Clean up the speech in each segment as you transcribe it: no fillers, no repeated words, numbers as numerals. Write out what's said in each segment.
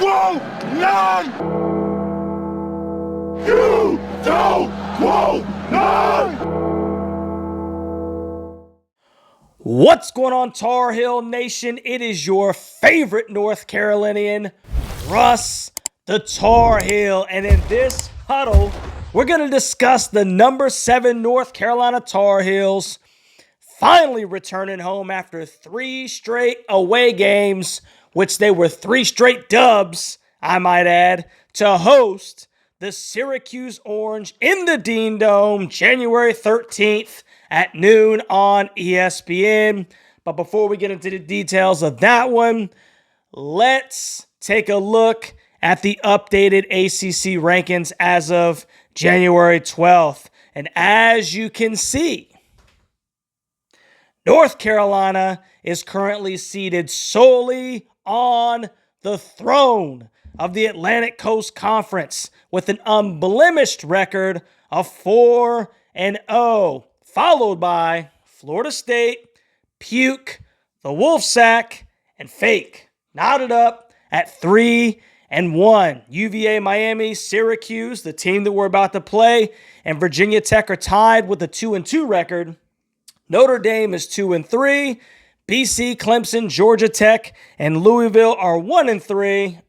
won't none! You don't want none! What's going on, Tar Heel Nation? It is your favorite North Carolinian, Russ the Tar Heel. And in this huddle, we're going to discuss the number 7 North Carolina Tar Heels finally returning home after 3 straight away games, which they were 3 straight dubs, I might add, to host the Syracuse Orange in the Dean Dome, January 13th at noon on ESPN. But before we get into the details of that one, let's take a look at the updated ACC rankings as of January 12th. And as you can see, North Carolina is currently seated solely on the throne of the Atlantic Coast Conference with an unblemished record of 4-0, followed by Florida State, Puke, the Wolfsack, and Fake, knotted up at 3-1. UVA, Miami, Syracuse, the team that we're about to play, and Virginia Tech are tied with a 2-2 record. Notre Dame is 2-3. BC, Clemson, Georgia Tech, and Louisville are 1-3.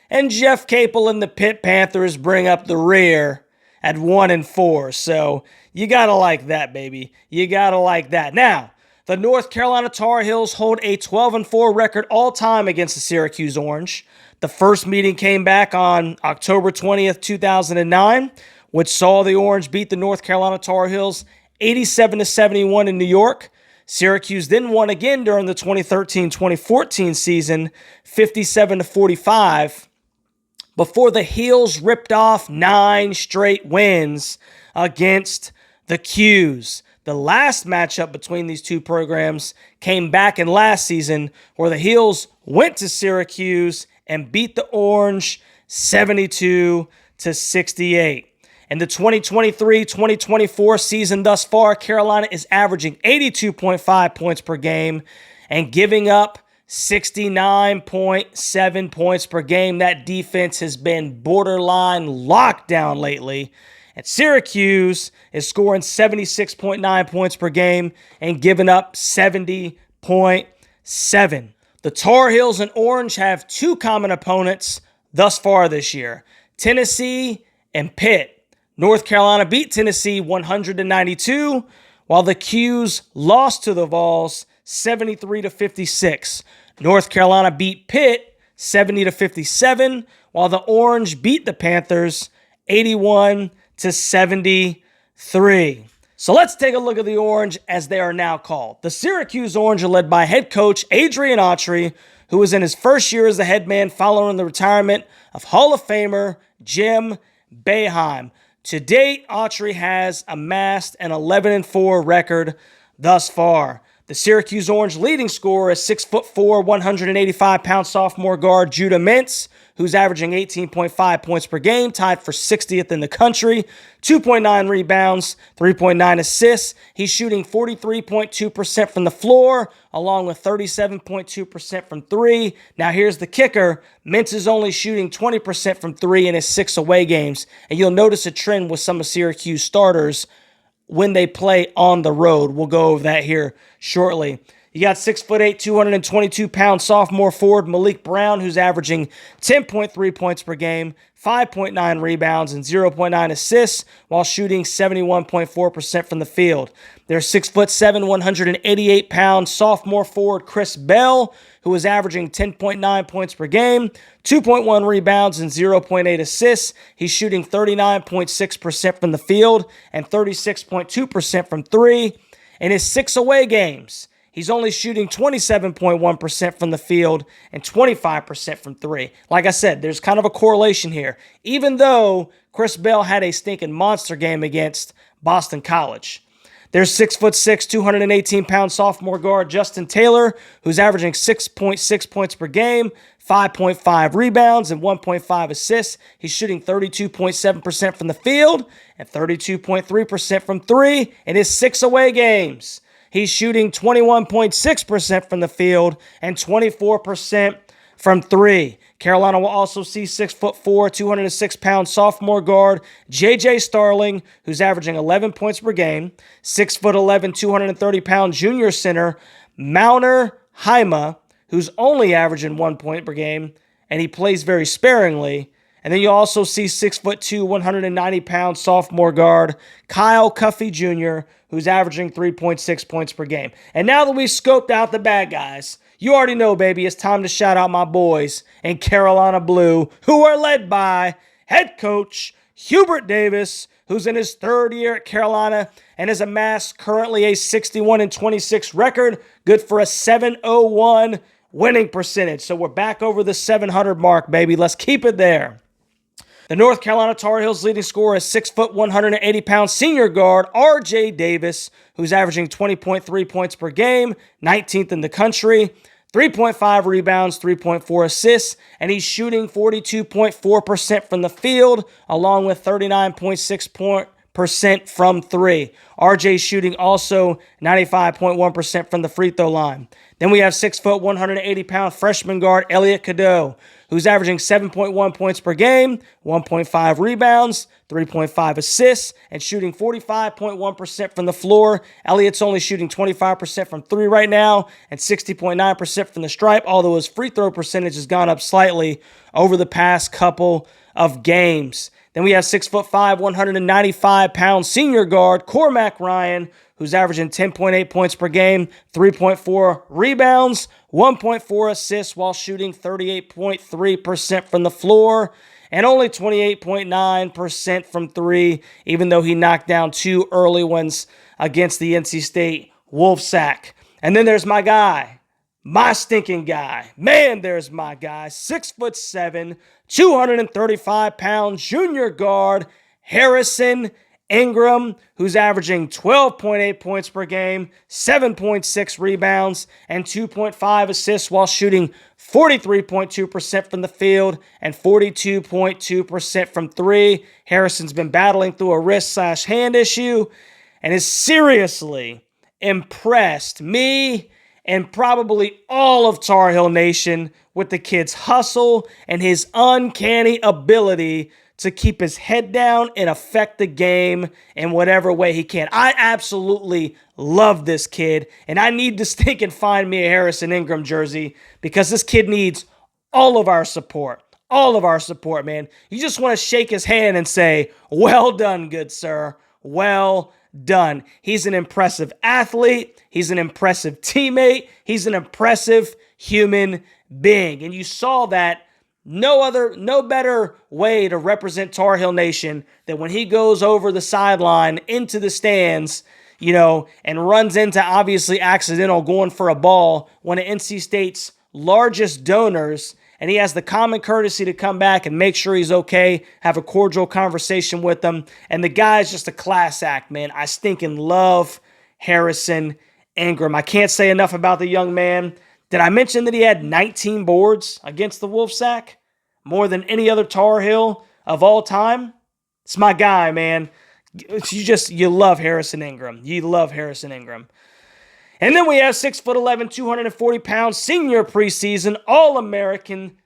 And Jeff Capel and the Pitt Panthers bring up the rear at 1-4. So you got to like that, baby. You got to like that. Now, the North Carolina Tar Heels hold a 12-4 record all-time against the Syracuse Orange. The first meeting came back on October 20th, 2009, which saw the Orange beat the North Carolina Tar Heels 87-71 in New York. Syracuse then won again during the 2013-2014 season, 57-45, before the Heels ripped off 9 straight wins against the Qs. The last matchup between these two programs came back in last season, where the Heels went to Syracuse and beat the Orange 72-68. In the 2023-2024 season thus far, Carolina is averaging 82.5 points per game and giving up 69.7 points per game. That defense has been borderline lockdown lately. And Syracuse is scoring 76.9 points per game and giving up 70.7. The Tar Heels and Orange have 2 common opponents thus far this year: Tennessee and Pitt. North Carolina beat Tennessee 100-92, while the Qs lost to the Vols 73-56. North Carolina beat Pitt 70-57, while the Orange beat the Panthers 81-73. So let's take a look at the Orange, as they are now called. The Syracuse Orange are led by head coach Adrian Autry, who is in his first year as the head man following the retirement of Hall of Famer Jim Boeheim. To date, Autry has amassed an 11-4 record thus far. The Syracuse Orange leading scorer is 6'4", 185-pound sophomore guard Judah Mintz, who's averaging 18.5 points per game, tied for 60th in the country, 2.9 rebounds, 3.9 assists. He's shooting 43.2% from the floor, along with 37.2% from 3. Now here's the kicker. Mintz is only shooting 20% from 3 in his 6 away games, and you'll notice a trend with some of Syracuse starters when they play on the road. We'll go over that here shortly. You got 6'8", 222-pound sophomore forward Malik Brown, who's averaging 10.3 points per game, 5.9 rebounds, and 0.9 assists, while shooting 71.4% from the field. There's 6'7", 188-pound sophomore forward Chris Bell, who is averaging 10.9 points per game, 2.1 rebounds, and 0.8 assists. He's shooting 39.6% from the field and 36.2% from 3. In his 6 away games, he's only shooting 27.1% from the field and 25% from 3. Like I said, there's kind of a correlation here, even though Chris Bell had a stinking monster game against Boston College. There's 6'6", 218-pound sophomore guard Justin Taylor, who's averaging 6.6 points per game, 5.5 rebounds, and 1.5 assists. He's shooting 32.7% from the field and 32.3% from 3 in his 6 away games. He's shooting 21.6% from the field and 24% from 3. Carolina will also see 6'4", 206-pound sophomore guard J.J. Starling, who's averaging 11 points per game. 6'11", 230-pound junior center Mauner Haima, who's only averaging 1 point per game, and he plays very sparingly. And then you also see 6'2", 190-pound sophomore guard Kyle Cuffey Jr., who's averaging 3.6 points per game. And now that we've scoped out the bad guys, you already know, baby, it's time to shout out my boys in Carolina Blue, who are led by head coach Hubert Davis, who's in his 3rd year at Carolina and has amassed currently a 61-26 record, good for a .701 winning percentage. So we're back over the 700 mark, baby. Let's keep it there. The North Carolina Tar Heels leading scorer is 6', 180-pound senior guard R.J. Davis, who's averaging 20.3 points per game, 19th in the country, 3.5 rebounds, 3.4 assists, and he's shooting 42.4% from the field, along with 39.6% from 3. RJ shooting also 95.1% from the free throw line. Then we have 6', 180-pound freshman guard Elliot Cadeau, who's averaging 7.1 points per game, 1.5 rebounds, 3.5 assists, and shooting 45.1% from the floor. Elliot's only shooting 25% from 3 right now and 60.9% from the stripe, although his free throw percentage has gone up slightly over the past couple of games. Then we have 6'5", 195-pound senior guard Cormac Ryan, who's averaging 10.8 points per game, 3.4 rebounds, 1.4 assists while shooting 38.3% from the floor and only 28.9% from 3, even though he knocked down 2 early ones against the NC State Wolfsack. And then there's my guy, my stinking guy. Man, there's my guy, 6'7", 235-pound junior guard Harrison Ingram, who's averaging 12.8 points per game, 7.6 rebounds, and 2.5 assists while shooting 43.2% from the field and 42.2% from 3. Harrison's been battling through a wrist/hand issue and has seriously impressed me and probably all of Tar Heel Nation with the kid's hustle and his uncanny ability to keep his head down and affect the game in whatever way he can. I absolutely love this kid, and I need to stink and find me a Harrison Ingram jersey because this kid needs all of our support. All of our support, man. You just want to shake his hand and say, well done, good sir. Well done. He's an impressive athlete. He's an impressive teammate. He's an impressive human being. And you saw that no better way to represent Tar Heel Nation than when he goes over the sideline into the stands, and runs into obviously accidental going for a ball, one of NC State's largest donors, and he has the common courtesy to come back and make sure he's okay, have a cordial conversation with them. And the guy's just a class act, man. I stinking love Harrison Ingram. I can't say enough about the young man. Did I mention that he had 19 boards against the Wolfsack? More than any other Tar Heel of all time? It's my guy, man. You love Harrison Ingram. You love Harrison Ingram. And then we have 6'11", 240-pound senior preseason All-American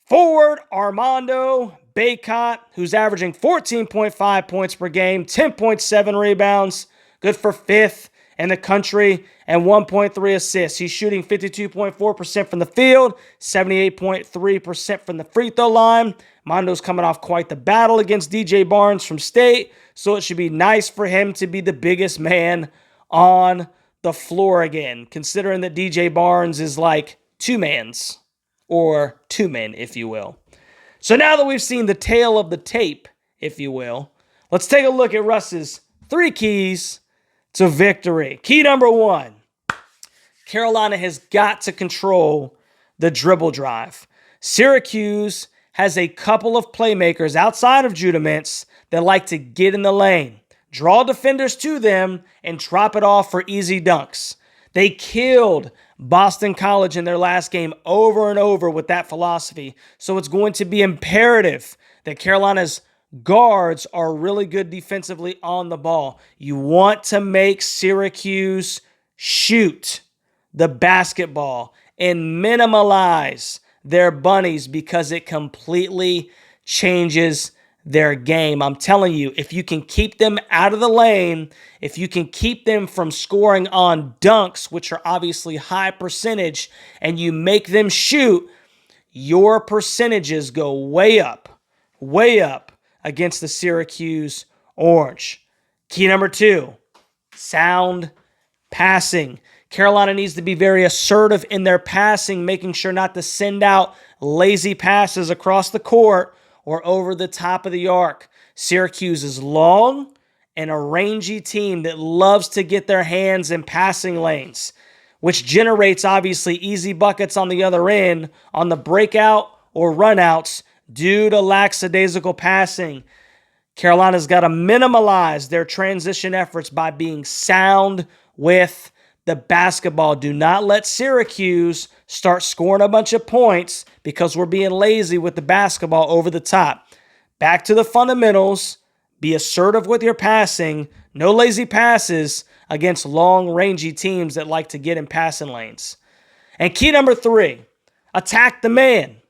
forward Armando Bacot, who's averaging 14.5 points per game, 10.7 rebounds, good for 5th in the country, and 1.3 assists. He's shooting 52.4% from the field, 78.3% from the free throw line. Mando's coming off quite the battle against DJ Barnes from State, so it should be nice for him to be the biggest man on the floor again, considering that DJ Barnes is like 2 mans, or 2 men, if you will. So now that we've seen the tail of the tape, if you will, let's take a look at Russ's 3 keys to victory. Key number 1, Carolina has got to control the dribble drive. Syracuse has a couple of playmakers outside of Judah Mintz that like to get in the lane, draw defenders to them, and drop it off for easy dunks. They killed Boston College in their last game over and over with that philosophy. So it's going to be imperative that Carolina's guards are really good defensively on the ball. You want to make Syracuse shoot the basketball and minimize their bunnies because it completely changes their game. I'm telling you, if you can keep them out of the lane, if you can keep them from scoring on dunks, which are obviously high percentage, and you make them shoot, your percentages go way up against the Syracuse Orange. Key number 2, sound passing. Carolina needs to be very assertive in their passing, making sure not to send out lazy passes across the court or over the top of the arc. Syracuse is long and a rangy team that loves to get their hands in passing lanes, which generates obviously easy buckets on the other end on the breakout or runouts due to lackadaisical passing. Carolina's got to minimize their transition efforts by being sound with the basketball. Do not let Syracuse start scoring a bunch of points because we're being lazy with the basketball over the top. Back to the fundamentals. Be assertive with your passing. No lazy passes against long, rangy teams that like to get in passing lanes. And key number 3, attack the man.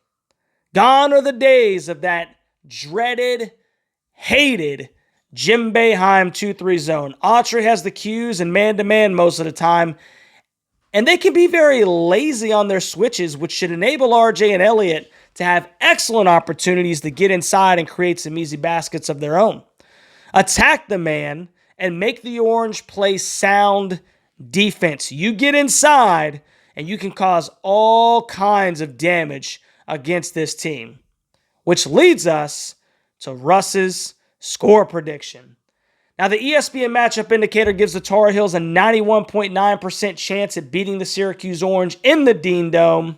Gone are the days of that dreaded, hated Jim Boeheim 2-3 zone. Autry has the cues and man-to-man most of the time, and they can be very lazy on their switches, which should enable RJ and Elliott to have excellent opportunities to get inside and create some easy baskets of their own. Attack the man and make the Orange play sound defense. You get inside, and you can cause all kinds of damage against this team, which leads us to Russ's score prediction. Now, the ESPN matchup indicator gives the Tar Heels a 91.9% chance at beating the Syracuse Orange in the Dean Dome.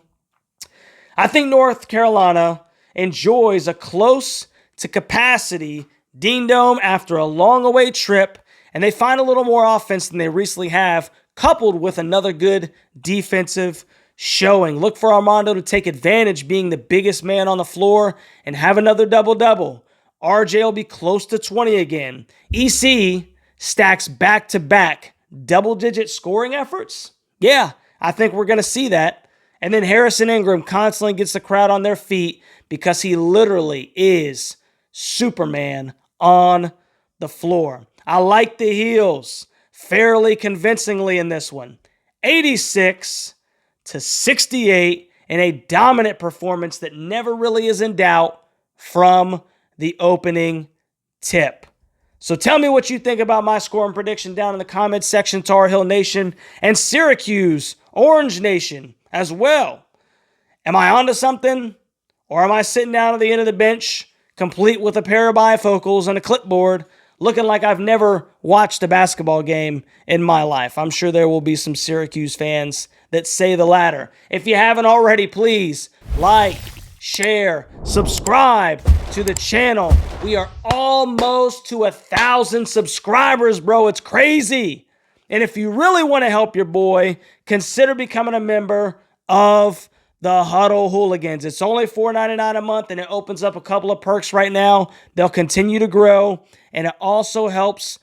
I think North Carolina enjoys a close to capacity Dean Dome after a long away trip, and they find a little more offense than they recently have, coupled with another good defensive showing. Look for Mando to take advantage, being the biggest man on the floor, and have another double-double. RJ will be close to 20 again. EC stacks back-to-back double-digit scoring efforts. Yeah, I think we're going to see that. And then Harrison Ingram constantly gets the crowd on their feet because he literally is Superman on the floor. I like the Heels fairly convincingly in this one. 86-68 in a dominant performance that never really is in doubt from the opening tip. So tell me what you think about my scoring prediction down in the comments section, Tar Heel Nation, and Syracuse Orange Nation as well. Am I onto something? Or am I sitting down at the end of the bench, complete with a pair of bifocals and a clipboard, looking like I've never watched a basketball game in my life? I'm sure there will be some Syracuse fans that say the latter. If you haven't already, please like, share, subscribe to the channel. We are almost to 1,000 subscribers, bro. It's crazy. And if you really want to help your boy, consider becoming a member of the Huddle Hooligans. It's only $4.99 a month, and it opens up a couple of perks right now. They'll continue to grow, and it also helps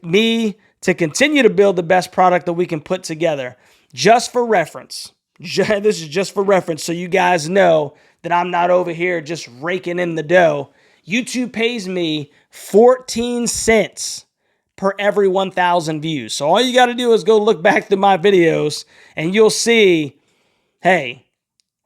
me to continue to build the best product that we can put together. Just for reference, this is just for reference so you guys know that I'm not over here just raking in the dough. YouTube pays me 14 cents per every 1,000 views. So all you got to do is go look back through my videos and you'll see, hey,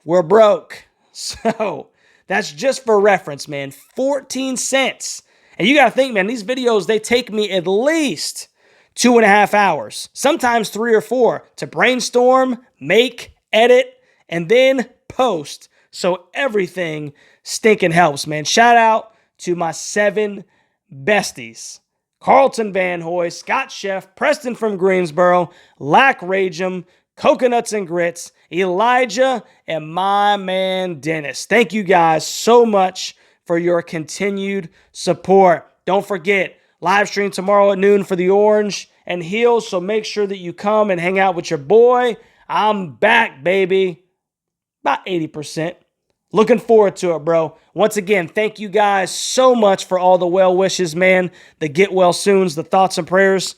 we're broke. So that's just for reference, man. 14 cents. And you got to think, man, these videos, they take me at least 2.5 hours, sometimes 3 or 4 to brainstorm, make, edit, and then post. So everything stinking helps, man. Shout out to my 7 besties. Carlton Van Hoy, Scott Chef, Preston from Greensboro, Lack Ragem, Coconuts and Grits, Elijah, and my man Dennis. Thank you guys so much for your continued support. Don't forget, live stream tomorrow at noon for the Orange and Heels, so make sure that you come and hang out with your boy. I'm back, baby. About 80%. Looking forward to it, bro. Once again, thank you guys so much for all the well wishes, man. The get well soons, the thoughts and prayers.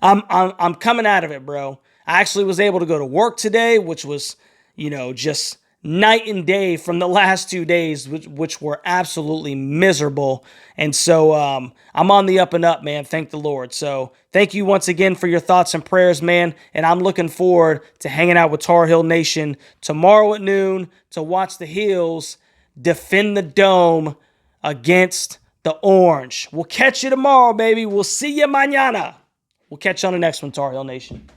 I'm coming out of it, bro. I actually was able to go to work today, which was, just night and day from the last 2 days, which were absolutely miserable. And so I'm on the up and up, man. Thank the Lord. So thank you once again for your thoughts and prayers, man. And I'm looking forward to hanging out with Tar Heel Nation tomorrow at noon to watch the Heels defend the Dome against the Orange. We'll catch you tomorrow, baby. We'll see you mañana. We'll catch you on the next one, Tar Heel Nation.